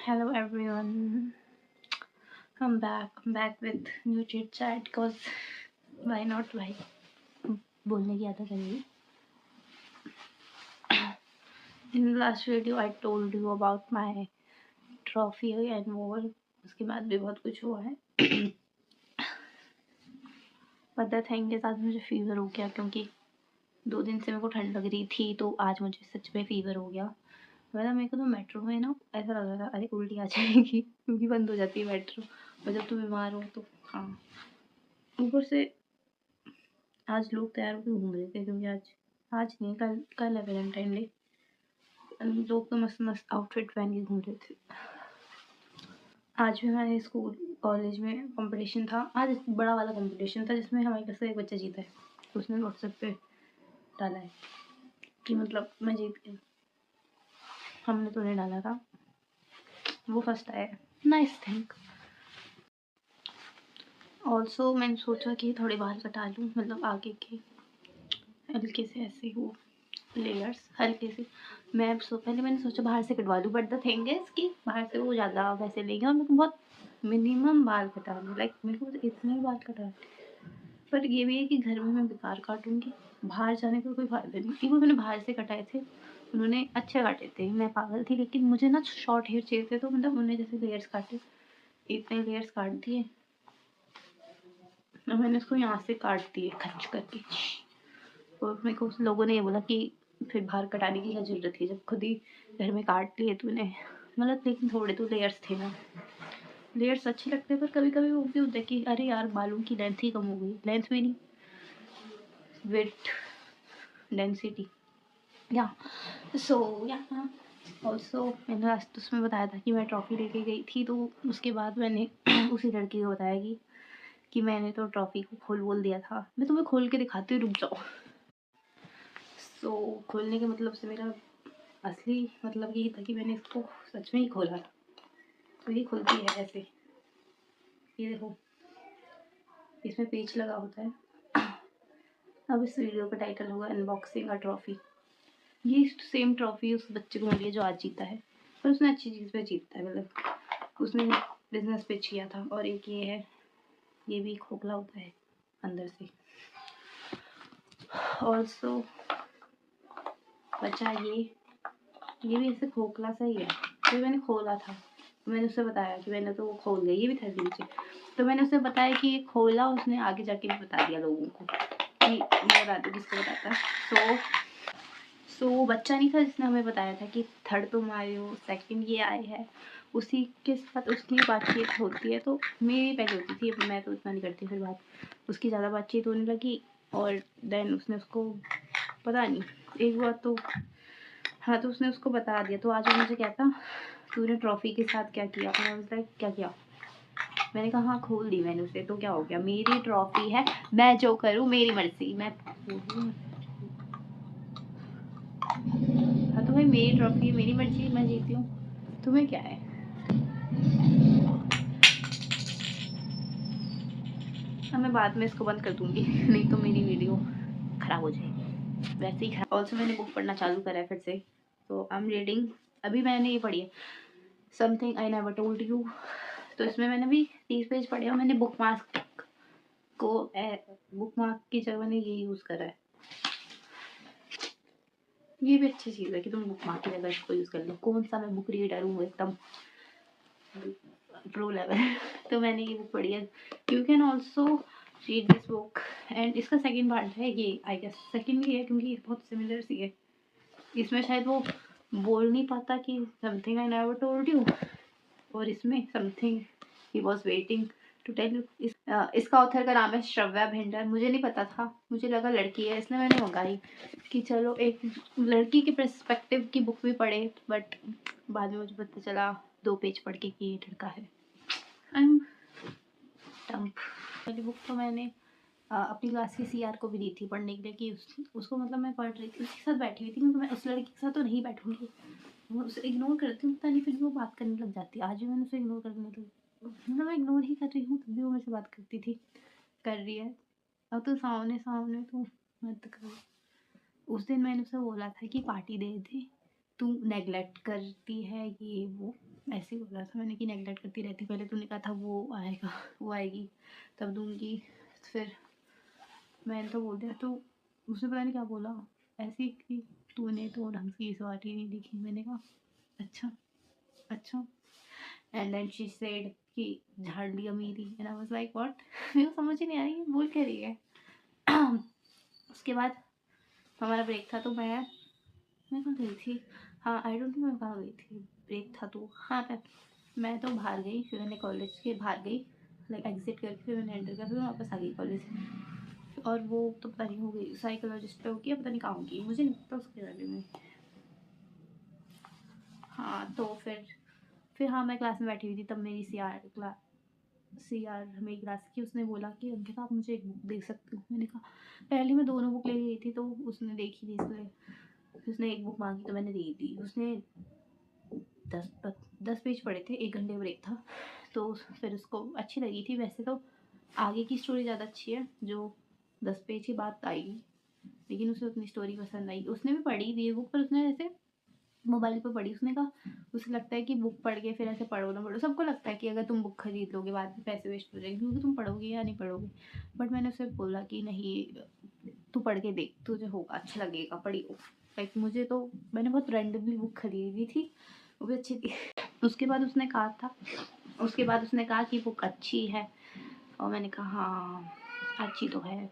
Hello everyone. I'm back. I'm back with new chit chat because why not? Why बोलने की आदत है. In the last video I told you about my trophy and more. उसके बाद भी बहुत कुछ हुआ है. But the thing is आज मुझे फीवर हो गया क्योंकि 2 दिन से मेरे को ठंड लग रही थी तो आज मुझे सच में फीवर हो गया. वरना मेरे को तो मेट्रो में ना ऐसा लग रहा था अरे उल्टी आ जाएगी क्योंकि बंद हो जाती है मेट्रो और जब तुम बीमार हो तो हाँ. ऊपर से आज लोग तैयार होकर घूम रहे थे क्योंकि आज नहीं कल है वैलेंटाइन डे. लोग तो मस्त मस्त आउटफिट पहन के घूम रहे थे. आज भी हमारे स्कूल कॉलेज में कंपटीशन था. आज बड़ा वाला कंपटीशन था जिसमें हमारी क्लास का एक बच्चा जीता है. उसने व्हाट्सएप पे डाला है कि मतलब मैं जीत गई. हमने तो नहीं डाला था. वो फर्स्ट आया. Nice thing. ऑल्सो मैंने सोचा कि थोड़े बाल कटा लूँ मतलब आगे के हल्के से ऐसे वो लेयर्स हल्के से. पहले मैंने सोचा बाहर से कटवा लूँ बट द थिंग इज़ कि बाहर से वो ज़्यादा वैसे लेंगे और मेरे को बहुत मिनिमम बाल कटाने लाइक मेरे को इतने ही बाल कटाने. पर ये भी है कि घर में मैं बेकार काटूँगी. बाहर जाने का कोई फ़ायदा नहीं. कि वो मैंने बाहर से कटाए थे उन्होंने अच्छे काटे थे. मैं पागल थी लेकिन मुझे ना शॉर्ट हेयर चाहिए थे तो मतलब उन्होंने जैसे लेयर्स काटे इतने लेयर्स काट दिए और मैंने उसको यहाँ से काट दिए खच करके. और मेरे को लोगों ने ये बोला कि फिर बाहर कटाने की क्या ज़रूरत थी जब खुद ही घर में काट लिए तूने. मतलब लेकिन थोड़े तो लेयर्स थे ना. लेयर्स अच्छे लगते पर कभी कभी वो भी होता है कि अरे यार बालों की लेंथ ही कम हो गई. लेंथ भी नहीं विड्थ डेंसिटी या सो या. ऑल्सो मैंने लास्ट उसमें बताया था कि मैं ट्रॉफ़ी लेके गई थी तो उसके बाद मैंने उसी लड़की को बताया कि मैंने तो ट्रॉफ़ी को खोल दिया था. मैं तुम्हें खोल के दिखाती हूँ, रुक जाओ. सो खोलने के मतलब से मेरा असली मतलब यही था कि मैंने इसको सच में ही खोला. तो ये खुलती है ऐसे. ये देखो इसमें पेच लगा होता है. अब इस वीडियो का टाइटल होगा अनबॉक्सिंग अ ट्रॉफ़ी. ये सेम ट्रॉफ़ी उस बच्चे को मिली है जो आज जीता है. पर उसने अच्छी चीज़ पे जीता है मतलब उसने बिजनेस पे किया था. और एक ये है ये भी खोखला होता है अंदर से. ऑल्सो बचा ये भी ऐसे खोखला सा ही है. तो मैंने खोला था. मैंने उससे बताया कि मैंने तो वो खोल दिया. ये भी था नीचे. तो मैंने उससे बताया कि ये खोला. उसने आगे जाके भी बता दिया लोगों को कि ये बता दो किसको बताता है. सो वो बच्चा नहीं था जिसने हमें बताया था कि थर्ड तुम आए हो सेकंड ये आए है. उसी के साथ उसकी बातचीत होती है. तो मेरी पहले होती थी मैं तो इतना नहीं करती. फिर बात उसकी ज़्यादा बातचीत होने लगी और देन उसने उसको पता नहीं एक बार तो हाँ तो उसने उसको बता दिया. तो आज वो मुझे कहता तूने ट्रॉफ़ी के साथ क्या किया. मैं क्या किया. मैंने कहा हाँ खोल दी मैंने उसे. तो क्या हो गया मेरी ट्रॉफ़ी है मैं जो करूँ मेरी मर्ज़ी. मैं हाँ तो भाई मेरी ट्रॉफ़ी है मेरी मर्ज़ी मैं जीती हूँ. तुम्हें क्या है. अब मैं बाद में इसको बंद कर दूँगी नहीं तो मेरी वीडियो ख़राब हो जाएगी. वैसे ही ख़राब. ऑल्सो मैंने बुक पढ़ना चालू करा है फिर से. तो आई एम रीडिंग. अभी मैंने ये पढ़ी है something I never told you. तो इसमें मैंने भी 30 पेज पढ़े और मैंने बुकमार्क की जगह मैंने ये यूज़ करा है. ये भी अच्छी चीज़ है कि तुम बुकमार्क की जगह इसको यूज़ कर लो. कौन सा मैं बुक रीडर हूँ एकदम प्रो लेवल. तो मैंने ये बुक पढ़ी है. You can also read this book and इसका सेकंड पार्ट है ये. आई गेस सेकंड ही है क्योंकि बहुत सिमिलर सी है. इसमें शायद वो बोल नहीं पाता कि something I never told you और इसमें समथिंग ही was waiting to tell you. इसका ऑथर का नाम है श्रव्या भिंडर. मुझे नहीं पता था. मुझे लगा लड़की है इसलिए मैंने मंगाई कि चलो एक लड़की के पर्सपेक्टिव की बुक भी पढ़े. बट बाद में मुझे पता चला 2 पेज पढ़ के कि ये लड़का है. आई एम टम्प. पहली बुक तो मैंने अपनी क्लास की CR को भी दी थी पढ़ने के लिए कि उसको मतलब मैं पढ़ रही थी उसके साथ बैठी हुई थी क्योंकि मैं उस लड़की के साथ तो नहीं बैठूंगी. मैं उसे इग्नोर करती हूँ पता नहीं फिर भी वो बात करने लग जाती है. आज भी मैंने उसे इग्नोर करने लगी. मतलब मैं इग्नोर ही कर रही हूँ तब भी वो मेरे से बात करती थी कर रही है. अब तो सामने तो मत करो. उस दिन मैंने उसे बोला था कि पार्टी दे दे तू नेगलेक्ट करती है ये वो. ऐसे ही बोला था मैंने कि नेगलेक्ट करती रहती, पहले तूने कहा था वो आएगा, वो आएगी तब दूंगी, फिर मैंने तो बोल दिया। तो उसने पता नहीं क्या बोला, ऐसे ही कि तूने तो ढंग से सवारी नहीं लिखी। मैंने कहा अच्छा अच्छा। एंड देन शी सेड कि झाड़ लिया मेरी, and I was like what. मेरे को समझ ही नहीं आ रही है बोल क्या रही है। उसके बाद हमारा ब्रेक था, तो मैं कहाँ गई थी, हाँ आई डोंट नो मैं कहाँ गई थी, ब्रेक था तो हाँ मैं तो बाहर गई, फिर मैंने कॉलेज के बाहर गई, लाइक एग्जिट करके फिर मैंने एंटर किया, फिर मैं वापस आ गई कॉलेज। और वो तो पता नहीं हो गई साइकोलॉजिस्ट पे होगी या पता नहीं कहाँ होगी, मुझे नहीं पता उसके बारे में। हाँ तो फिर हाँ मैं क्लास में बैठी हुई थी, तब मेरी सी आर मेरी क्लास की, उसने बोला कि अंकिता आप मुझे एक बुक दे सकती हो। मैंने कहा पहले मैं दोनों बुक ले गई थी, तो उसने देखी थी इसलिए उसने एक बुक मांगी तो मैंने दे दी। उसने 10 पेज पढ़े थे, 1 घंटे ब्रेक था, तो फिर उसको अच्छी लगी थी। वैसे तो आगे की स्टोरी ज़्यादा अच्छी है, जो 10 पेज की बात आएगी, लेकिन उसे उतनी स्टोरी पसंद आई। उसने भी पढ़ी थी ये बुक, पर उसने ऐसे मोबाइल पर पढ़ी। उसने कहा उसे लगता है कि बुक पढ़ के फिर ऐसे पढ़ो ना पढ़ो, सबको लगता है कि अगर तुम बुक खरीद लोगे बाद में पैसे वेस्ट हो जाएंगे, क्योंकि तुम पढ़ोगे या नहीं पढ़ोगे। बट मैंने उसे बोला कि नहीं, तू पढ़ के देख, तुझे होगा अच्छा लगेगा, पढ़ी हो। लाइक मुझे तो, मैंने बहुत रैंडमली बुक खरीदी थी, वो भी अच्छी थी। उसके बाद उसने कहा कि बुक अच्छी है, और मैंने कहा हाँ अच्छी तो है।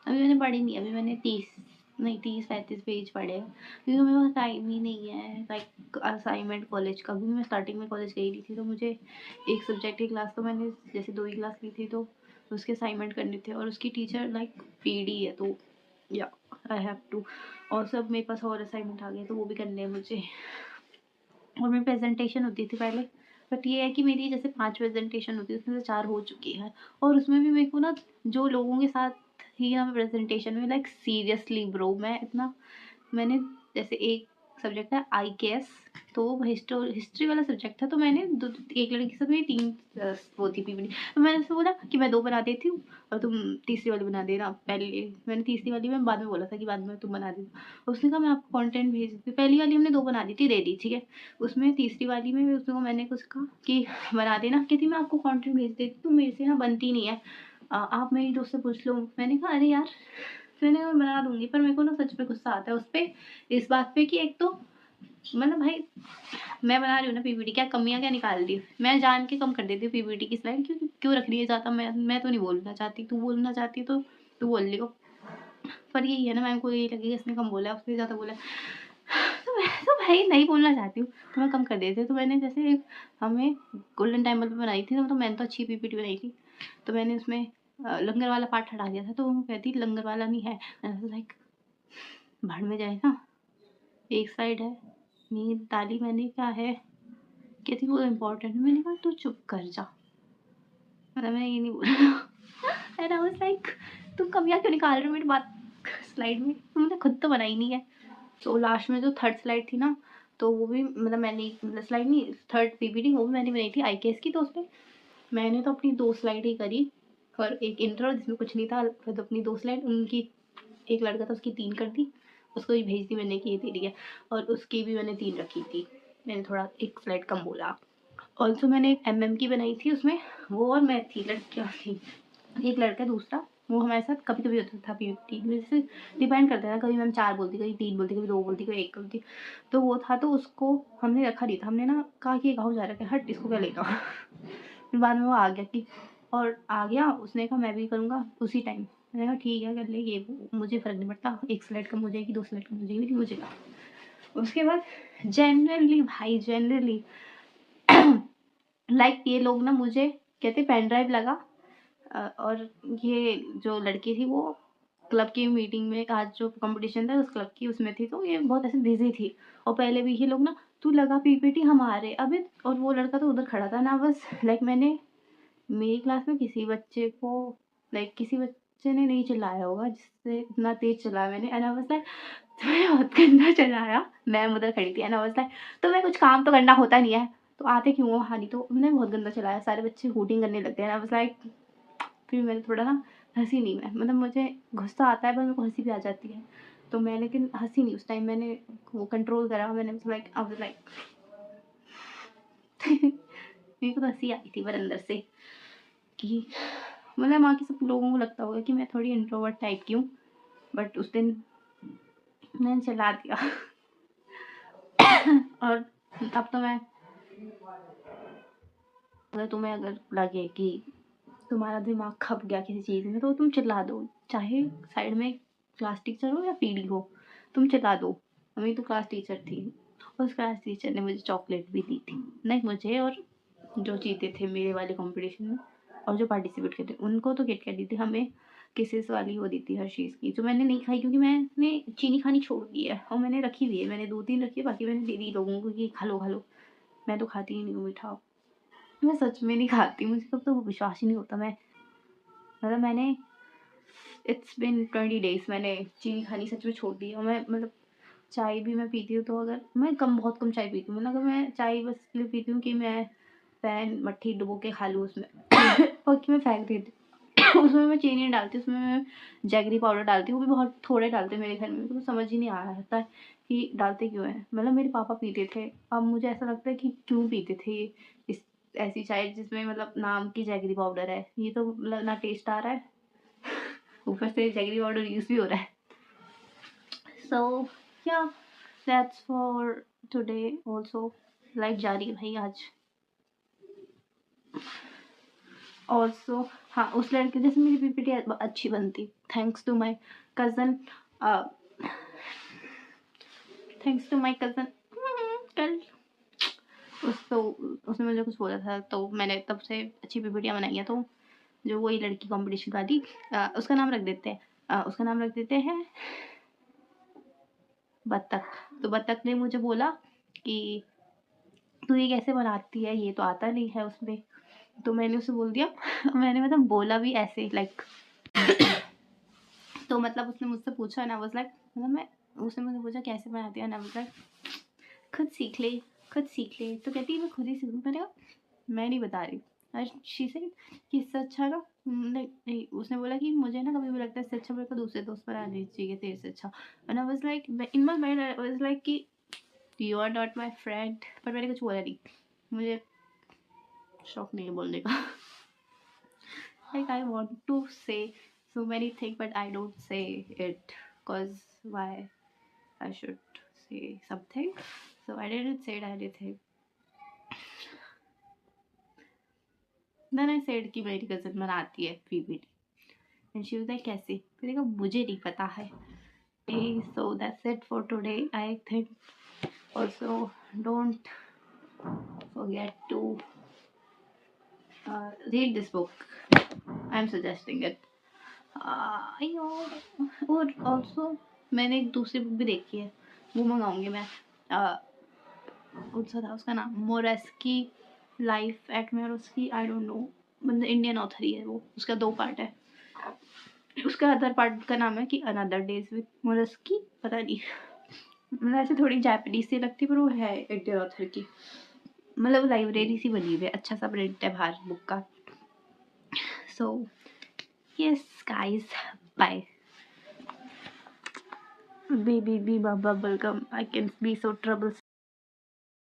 अभी मैंने पढ़ी नहीं, अभी मैंने 30-35 पेज पढ़े हैं, क्योंकि मेरे पास टाइम ही नहीं है, लाइक असाइनमेंट कॉलेज का। क्योंकि मैं स्टार्टिंग में कॉलेज गई नहीं थी, तो मुझे एक सब्जेक्ट की क्लास, तो मैंने जैसे 2 ही क्लास ली थी, तो उसके असाइनमेंट करने थे, और उसकी टीचर लाइक पीडी है, तो या आई हैव टू। और सब मेरे पास और असाइनमेंट आ गए, तो वो भी करने हैं मुझे। और मेरी प्रेजेंटेशन होती थी पहले, बट ये है कि मेरी जैसे 5 प्रेजेंटेशन होती है, उसमें से 4 हो चुकी है। और उसमें भी मेरे को ना, जो लोगों के साथ थी ना प्रेजेंटेशन में, लाइक सीरियसली ब्रो, मैंने जैसे एक सब्जेक्ट है IKS, तो वो हिस्ट्री वाला सब्जेक्ट था, तो मैंने एक लड़की के साथ मेरी 3 वो थी पीपीटी। तो मैंने उससे बोला कि मैं 2 बना देती हूँ और तुम तीसरी वाली बना देना। पहले मैंने तीसरी वाली में बाद में बोला था कि बाद में तुम बना देना। उसने कहा मैं आपको कंटेंट भेज देती हूँ। पहली वाली हमने 2 बना दी थी, दे दी, ठीक है। उसमें तीसरी वाली में उसको मैंने कुछ कहा कि बना देना, कहती मैं आपको कंटेंट भेज देती हूँ, मेरे से ना बनती नहीं है, आप मेरी दोस्त से पूछ लो। मैंने कहा अरे यार, मैंने कहा बना दूंगी, पर मेरे को ना सच में गुस्सा आता है उस पर, इस बात पे कि एक तो मतलब भाई मैं बना रही हूँ ना पीपीटी, क्या कमियाँ क्या निकाल दी, मैं जान के कम कर देती हूँ पीपीटी की स्लाइड, क्यों रख रही है ज़्यादा। मैं तो नहीं बोलना चाहती, तू बोलना चाहती तो तू बोल लियो, पर यही है ना, मैम को यही लगेगा इसने कम बोला, उसने ज़्यादा बोला। तो मैं तो भाई नहीं बोलना चाहती हूँ, तो मैं कम कर देती हूँ। तो मैंने जैसे हमें गोल्डन टेम्पल पे बनाई थी, तो मैंने तो अच्छी पीपीटी बनाई थी, तो मैंने उसमें लंगर वाला पार्ट हटा दिया था, तो वो कहती लंगर वाला नहीं है। लाइक भाड़ में जाए ना, एक साइड है नींद ताली, मैंने क्या है, कहती वो इम्पोर्टेंट है। मैंने कहा तू चुप कर जा, मतलब मैं ये नहीं बोला। एंड आई वाज लाइक तुम कमियाँ क्यों निकाल रहे हो मेरी बात स्लाइड में, तुमने खुद तो बनाई नहीं है। तो लास्ट में जो 3rd स्लाइड थी ना, तो वो भी मतलब मैंने, मतलब स्लाइड नहीं, 3rd पीपीटी वो भी मैंने बनाई थी IKS की। तो उसमें मैंने तो अपनी 2 स्लाइड ही करी, और एक इंट्रो जिसमें कुछ नहीं था, फिर तो अपनी 2 स्लाइड, उनकी एक लड़का था उसकी 3 कर दी, उसको भी भेज दी मैंने कि ये तेरी है, और उसकी भी मैंने 3 रखी थी, मैंने थोड़ा एक स्लाइड कम बोला। ऑल्सो मैंने एक MM की बनाई थी, उसमें वो और मैं थी, लड़कियाँ थी, एक लड़का दूसरा, वो हमारे साथ कभी कभी होता था पीपीटी, जैसे डिपेंड करता था, कभी मैम 4 बोलती, कभी 3 बोलती, कभी 2 बोलती, कभी 1 बोलती। तो वो था, तो उसको हमने रखा नहीं था, हमने ना कहा कि गाँव जा रखा है, हट इसको क्या लेगा। फिर बाद में वो आ गया कि, और आ गया, उसने कहा मैं भी करूँगा उसी टाइम। मैंने कहा ठीक है कर ले, ये मुझे फ़र्क नहीं पड़ता, 1 स्लाइड कम हो जाएगी, 2 स्लाइड कम हो जाएगी, लेकिन मुझे कहा। उसके बाद जनरली भाई, जनरली लाइक ये लोग ना मुझे कहते पेन ड्राइव लगा, और ये जो लड़की थी वो क्लब की मीटिंग में, आज जो कंपटीशन था उस क्लब की उसमें थी, तो ये बहुत ऐसे बिजी थी। और पहले भी ये लोग ना, तू लगा पीपीटी हमारे अभी, और वो लड़का तो उधर खड़ा था ना, बस लाइक मैंने मेरी क्लास में किसी बच्चे को, लाइक किसी बच्चे ने नहीं चिल्लाया होगा जिससे इतना तेज चलाया मैंने। एंड आई वाज लाइक तुम्हें बहुत गंदा चलाया। मैम उधर खड़ी थी, एंड आई वाज लाइक तुम्हें कुछ काम तो करना होता नहीं है, तो आते क्यों हो हानि। तो मैंने बहुत गंदा चलाया, सारे बच्चे हूटिंग करने लग गए। एंड आई वाज लाइक फिर मैंने थोड़ा ना हंसी नहीं, मैं मतलब मुझे गुस्सा आता है, पर मेरे को हंसी भी आ जाती है, तो मैं लेकिन हंसी नहीं उस टाइम, मैंने वो कंट्रोल करा। मैंने लाइक आई वाज लाइक मेरे को तो हंसी आई थी पर अंदर से कि मतलब वहाँ के सब लोगों को लगता होगा कि मैं थोड़ी इंट्रोवर्ट टाइप की हूँ, बट उस दिन मैंने चला दिया। और अब तो मैं, अगर तुम्हें अगर लगे कि तुम्हारा दिमाग खप गया किसी चीज़ में तो तुम चिल्ला दो, चाहे साइड में क्लास टीचर हो या पीडी हो, तुम चिल्ला दो। मेरी तो क्लास टीचर थी, उस क्लास टीचर ने मुझे चॉकलेट भी दी थी, नहीं मुझे और जो जीते थे मेरे वाले कंपटीशन में और जो पार्टिसिपेट करते उनको तो किटकैट दी थी, हमें किसेस वाली वो दी थी हर्शीज़ की, जो मैंने नहीं खाई क्योंकि मैंने चीनी खानी छोड़ दी है और मैंने रखी हुई है, मैंने 2-3 रखी है, बाकी मैंने दे दी लोगों को कि खा लो खा लो। मैं तो खाती ही नहीं हूँ मीठा, मैं सच में नहीं खाती, मुझे कब तो विश्वास ही नहीं होता। मतलब मैंने इट्स बिन 20 days मैंने चीनी खानी सच में छोड़ दी है। और मैं मतलब चाय भी मैं पीती हूँ तो अगर मैं बहुत कम चाय पीती हूँ, मतलब अगर मैं चाय बस इसलिए पीती हूँ कि मैं पैन मट्ठी डुबो के खा लूँ उसमें और कि मैं फेंक देती हूँ। उसमें मैं चीनी नहीं डालती, उसमें मैं जैगरी पाउडर डालती हूँ, वो भी बहुत थोड़े डालते हैं मेरे घर में, तो समझ ही नहीं आ रहा था कि डालते क्यों है। मतलब मेरे पापा पीते थे, अब मुझे ऐसा लगता है कि क्यों पीते थे ये इस ऐसी चाय जिसमें मतलब नाम की जैगरी पाउडर है, ये तो मतलब ना टेस्ट आ रहा है, ऊपर से जैगरी पाउडर यूज़ भी हो रहा है। सो या that's for today also. Life जा रही है भाई आज ऑल्सो। हाँ, उस लड़के जैसे मेरी पीपीटी अच्छी बनती, thanks to my cousin, thanks to my cousin. कल उसने मुझे कुछ बोला था तो मैंने तब से अच्छी पीपीटियाँ बनाई हैं। तो जो वही लड़की कंपटीशन वाली, उसका नाम रख देते हैं, उसका नाम रख देते हैं बत्तख। तो बत्तख ने मुझे बोला कि तू ये कैसे बनाती है, ये तो आता नहीं है उसमें। तो मैंने उसे बोल दिया मैंने मतलब बोला भी ऐसे लाइक तो मतलब उसने मुझसे पूछा ना, वाज लाइक मतलब मैं उसने मुझे पूछा कैसे बनाती है ना, मतलब खुद सीख ले खुद सीख ले। तो कहती है मैं खुद ही सीखूँ। मैंने कहा मैं नहीं बता रही। और शी सेड कि इससे अच्छा ना नहीं, उसने बोला कि मुझे ना कभी भी लगता है इससे अच्छा मेरे को दूसरे दोस्त बनाने चाहिए तेरे से अच्छा। And I was like in my mind I was like कि you are not my friend, पर मैंने कुछ बोला नहीं, मुझे शौक नहीं है बोलने का। Like I want to say so many things but I don't say it cause why I should say something, so I didn't say anything. Then I said कि मेरी कज़न बनाती है PPT and she was like कैसे, मैंने कहा मुझे नहीं पता है। So that's it for today I think. Also don't forget to read this book, I'm suggesting it. और ऑल्सो मैंने एक दूसरी बुक भी देखी है, वो मंगाऊंगी मैं। कौन सा था उसका नाम, मोरेस्की लाइफ एट मोरेस्की, आई डोंट नो, मतलब इंडियन ऑथर ही है वो, उसका 2 पार्ट है। उसका अदर पार्ट का नाम है कि अनदर डेज विद मोरेस्की, पता नहीं, मतलब ऐसे थोड़ी जापानीज सी लगती पर वो है इंडियन ऑथर की, मतलब लाइब्रेरी सी बनी हुई है, अच्छा सा प्रिंट है बाहर बुक का। So yes guys, bye. Bee bee bee bubble gum. I can be so troublesome.